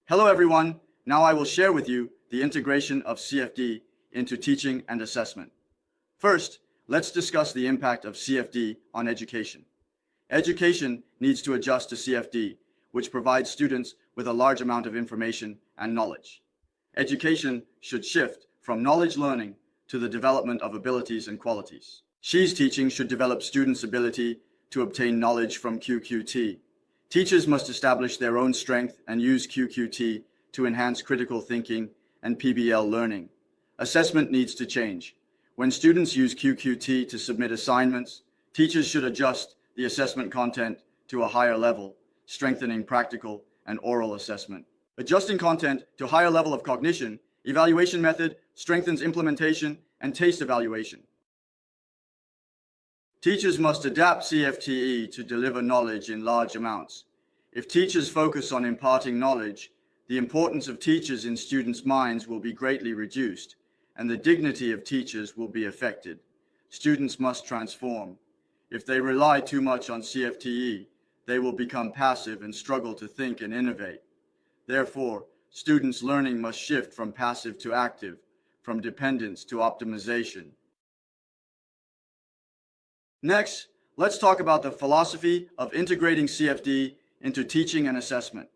Hello everyone, now I will share with you the integration of CFD into teaching and assessment. First, let's discuss the impact of CFD on education. Education needs to adjust to CFD, which provides students with a large amount of information and knowledge. Education should shift from knowledge learning to the development of abilities and qualities. She's teaching should develop students' ability to obtain knowledge from QQT. Teachers must establish their own strength and use QQT to enhance critical thinking and PBL learning. Assessment needs to change. When students use QQT to submit assignments, teachers should adjust the assessment content to a higher level, strengthening practical and oral assessment. Adjusting content to higher level of cognition, evaluation method strengthens implementation and taste evaluation. Teachers must adapt CFTE to deliver knowledge in large amounts. If teachers focus on imparting knowledge, the importance of teachers in students' minds will be greatly reduced, and the dignity of teachers will be affected. Students must transform. If they rely too much on CFTE, they will become passive and struggle to think and innovate. Therefore, students' learning must shift from passive to active, from dependence to optimization. Next, let's talk about the philosophy of integrating CFD into teaching and assessment.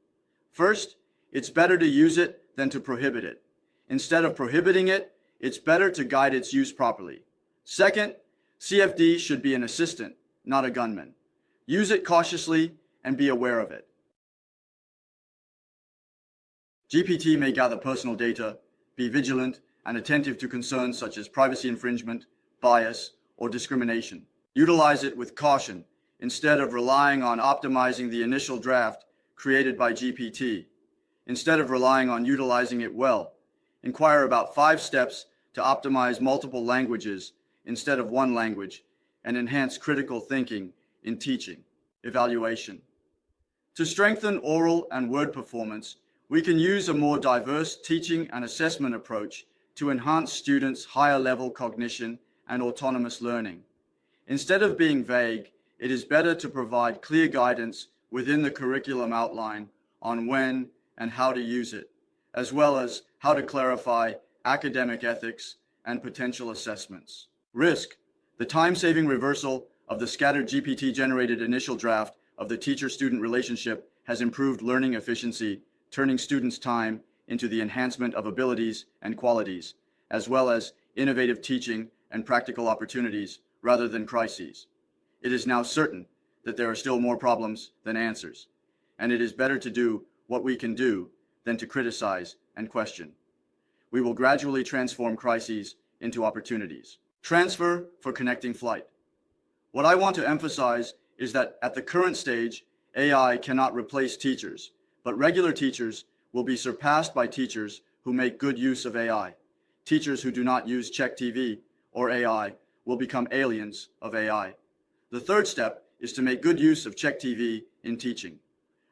First, it's better to use it than to prohibit it. Instead of prohibiting it, it's better to guide its use properly. Second, CFD should be an assistant, not a gunman. Use it cautiously and be aware of it. GPT may gather personal data, be vigilant and attentive to concerns such as privacy infringement, bias, or discrimination. Utilize it with caution instead of relying on optimizing the initial draft created by GPT. Instead of relying on utilizing it well, inquire about 5 steps to optimize multiple languages instead of one language and enhance critical thinking in teaching. Evaluation. To strengthen oral and word performance, we can use a more diverse teaching and assessment approach to enhance students' higher level cognition and autonomous learning. Instead of being vague, it is better to provide clear guidance within the curriculum outline on when and how to use it, as well as how to clarify academic ethics and potential assessments. Risk. The time-saving reversal of the scattered GPT-generated initial draft of the teacher-student relationship has improved learning efficiency, turning students' time into the enhancement of abilities and qualities, as well as innovative teaching and practical opportunities rather than crises. It is now certain that there are still more problems than answers, and it is better to do what we can do than to criticize and question. We will gradually transform crises into opportunities. Transfer for connecting flight. What I want to emphasize is that at the current stage, AI cannot replace teachers, but regular teachers will be surpassed by teachers who make good use of AI. Teachers who do not use ChatGPT or AI will become aliens of AI. The third step is to make good use of ChatGPT in teaching.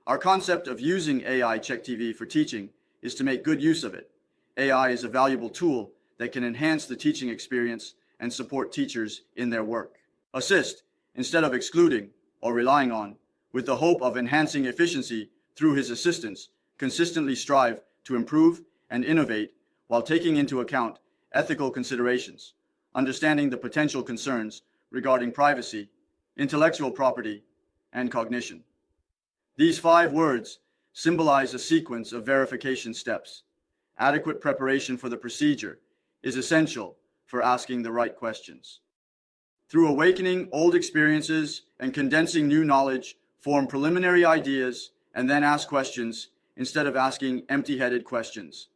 Our concept of using AI ChatGPT for teaching is to make good use of it. AI is a valuable tool that can enhance the teaching experience and support teachers in their work. Assist, instead of excluding or relying on, with the hope of enhancing efficiency through his assistance, consistently strive to improve and innovate while taking into account ethical considerations, understanding the potential concerns regarding privacy, intellectual property, and cognition. These 5 words symbolize a sequence of verification steps. Adequate preparation for the procedure is essential for asking the right questions. Through awakening old experiences and condensing new knowledge, form preliminary ideas and then ask questions instead of asking empty-headed questions.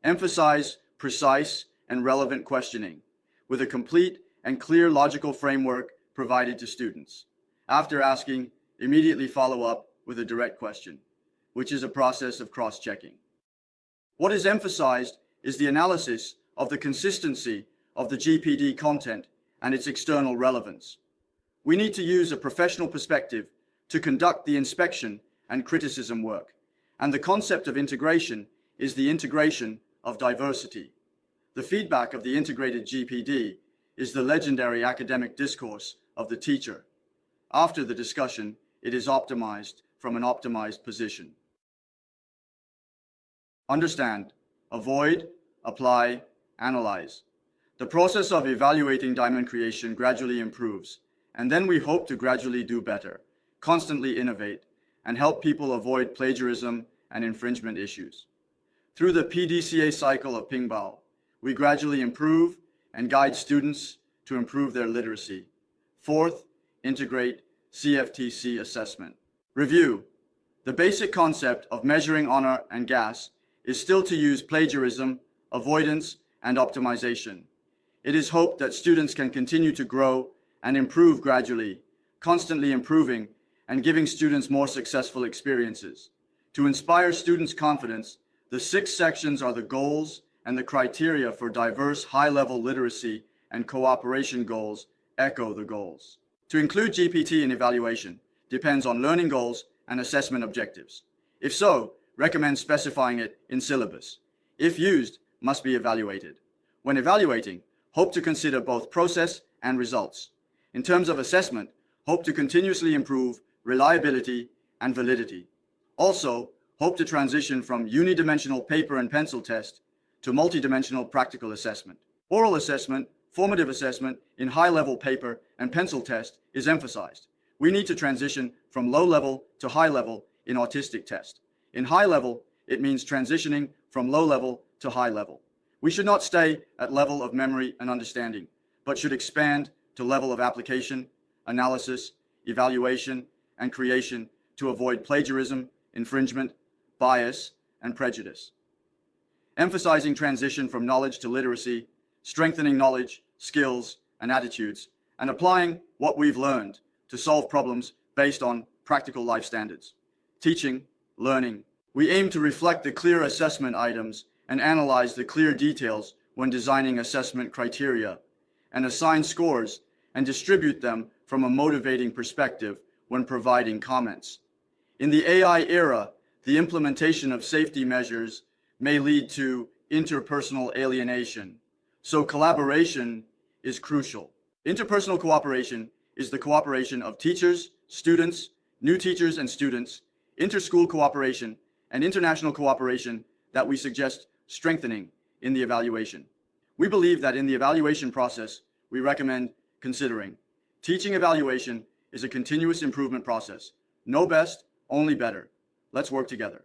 Emphasize precise and relevant questioning with a complete and clear logical framework provided to students. After asking, immediately follow up with a direct question, which is a process of cross-checking. What is emphasized is the analysis of the consistency of the GPT content and its external relevance. We need to use a professional perspective to conduct the inspection and criticism work, and the concept of integration is the integration of diversity. The feedback of the integrated GPT is the legendary academic discourse of the teacher. After the discussion, it is optimized from an optimized position. understand, avoid, apply, analyze. The process of evaluating diamond creation gradually improves, and then we hope to gradually do better, constantly innovate, and help people avoid plagiarism and infringement issues. Through the PDCA cycle of Pingbao, we gradually improve and guide students to improve their literacy. Fourth, integrate CFTC assessment. Review. The basic concept of measuring honor and gas is still to use plagiarism, avoidance, and optimization. It is hoped that students can continue to grow and improve gradually, constantly improving and giving students more successful experiences. To inspire students' confidence, the 6 sections are the goals and the criteria for diverse high-level literacy and cooperation goals echo the goals. To include GPT in evaluation depends on learning goals and assessment objectives. If so, recommend specifying it in syllabus. If used, must be evaluated. When evaluating, hope to consider both process and results. In terms of assessment, hope to continuously improve reliability and validity. Also, hope to transition from unidimensional paper and pencil test to multidimensional practical assessment. Oral assessment, formative assessment in high-level paper and pencil test is emphasized. We need to transition from low-level to high-level in autistic test. In high-level, it means transitioning from low-level to high-level. We should not stay at level of memory and understanding, but should expand to level of application, analysis, evaluation, and creation to avoid plagiarism, infringement, bias, and prejudice. Emphasizing transition from knowledge to literacy, strengthening knowledge, skills, and attitudes, and applying what we've learned to solve problems based on practical life standards. Teaching, learning. We aim to reflect the clear assessment items and analyze the clear details when designing assessment criteria, and assign scores and distribute them from a motivating perspective when providing comments. In the AI era, the implementation of safety measures may lead to interpersonal alienation, so collaboration is crucial. Interpersonal cooperation is the cooperation of teachers, students, new teachers and students, interschool cooperation, and international cooperation that we suggest strengthening in the evaluation. We believe that in the evaluation process, we recommend considering teaching evaluation is a continuous improvement process. No best, only better. Let's work together.